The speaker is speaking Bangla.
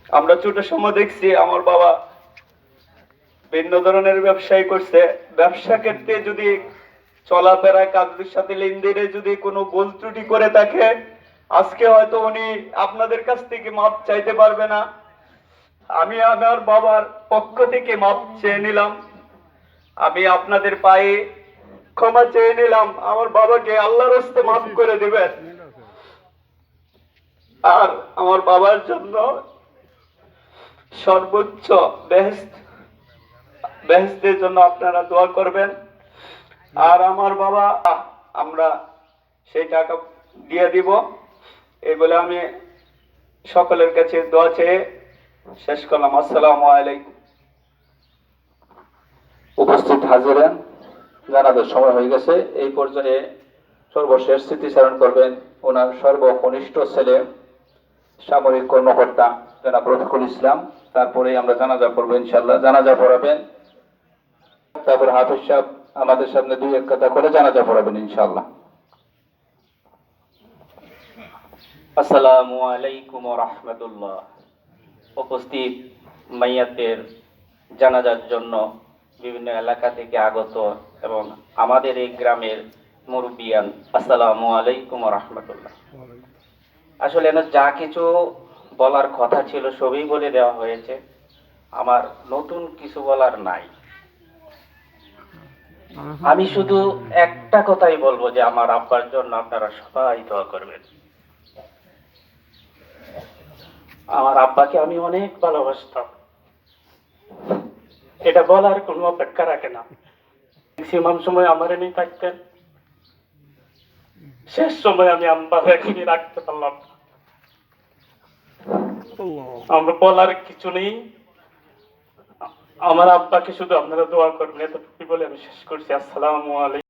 আমরা ছোট সময় দেখছি আমার বাবা ভিন্ন ধরনের ব্যবসায় করছে। ব্যবসা ক্ষেত্রে যদি চলাফেরায় কাজের সাথে লেনদেনে যদি কোনো ভুল ত্রুটি করে থাকে, আজকে হয়তো উনি আপনাদের কাছ থেকে মাপ চাইতে পারবে না। আমি আমার বাবার পক্ষ থেকে মাপ চেয়ে নিলাম। আমি আপনাদের পায়ে ক্ষমা চেয়ে নিলাম, আমার বাবাকে আল্লাহর রাস্তে মাফ করে দিবেন। আর আমার বাবার জন্য সর্বোচ্চ বেহেশতের জন্য আপনারা দোয়া করবেন। আর আমার বাবা, আমরা সেই টাকা দিয়ে দিব এই বলে আমি সকলের কাছে দোয়া চেয়ে শেষ করলাম। আসসালামু আলাইকুম। উপস্থিত হাজিরান, জানাজার সময় হয়ে গেছে। এই পর্যায়ে সর্বশেষ স্মৃতিচারণ করবেন ওনার সর্বকনিষ্ঠ ছেলে সামরিক কর্মকর্তা জনাব রফিকুল ইসলাম। তারপরে আমরা জানাজা পড়বো ইনশাল্লাহ। জানাজা পড়াবেন, তারপর হাফিজ সাহেব আমাদের সামনে দুই এক কথা করে জানাজা পড়াবেন ইনশাল্লাহ। আসসালামু আলাইকুম ওয়া রাহমাতুল্লাহ। উপস্থিত মাইয়াতের জানাজার জন্য বিভিন্ন এলাকা থেকে আগত এবং আমাদের এই গ্রামের মুরব্বিয়ান, আসসালামু আলাইকুম ওয়া রাহমাতুল্লাহ। আসলে না যা কিছু বলার কথা ছিল সবই বলে দেওয়া হয়েছে, আমার নতুন কিছু বলার নাই। আমি শুধু একটা কথাই বলবো যে আমার আব্বার জন্য আপনারা সবাই দোয়া করবেন। আমার আব্বাকে আমি অনেক ভালোবাসতাম, এটা বলার কোনো অপেক্ষা রাখে না। ম্যাক্সিমাম সময় আমার এনেই থাকতেন, শেষ সময় আমি আব্বাকে এখনই রাখতে পারলাম না। আমরা বলার কিছু নেই, আমার আব্বাকে শুধু আপনারা দোয়া করবেন, এতটুকু বলে আমি শেষ করছি। আসসালামু আলাইকুম।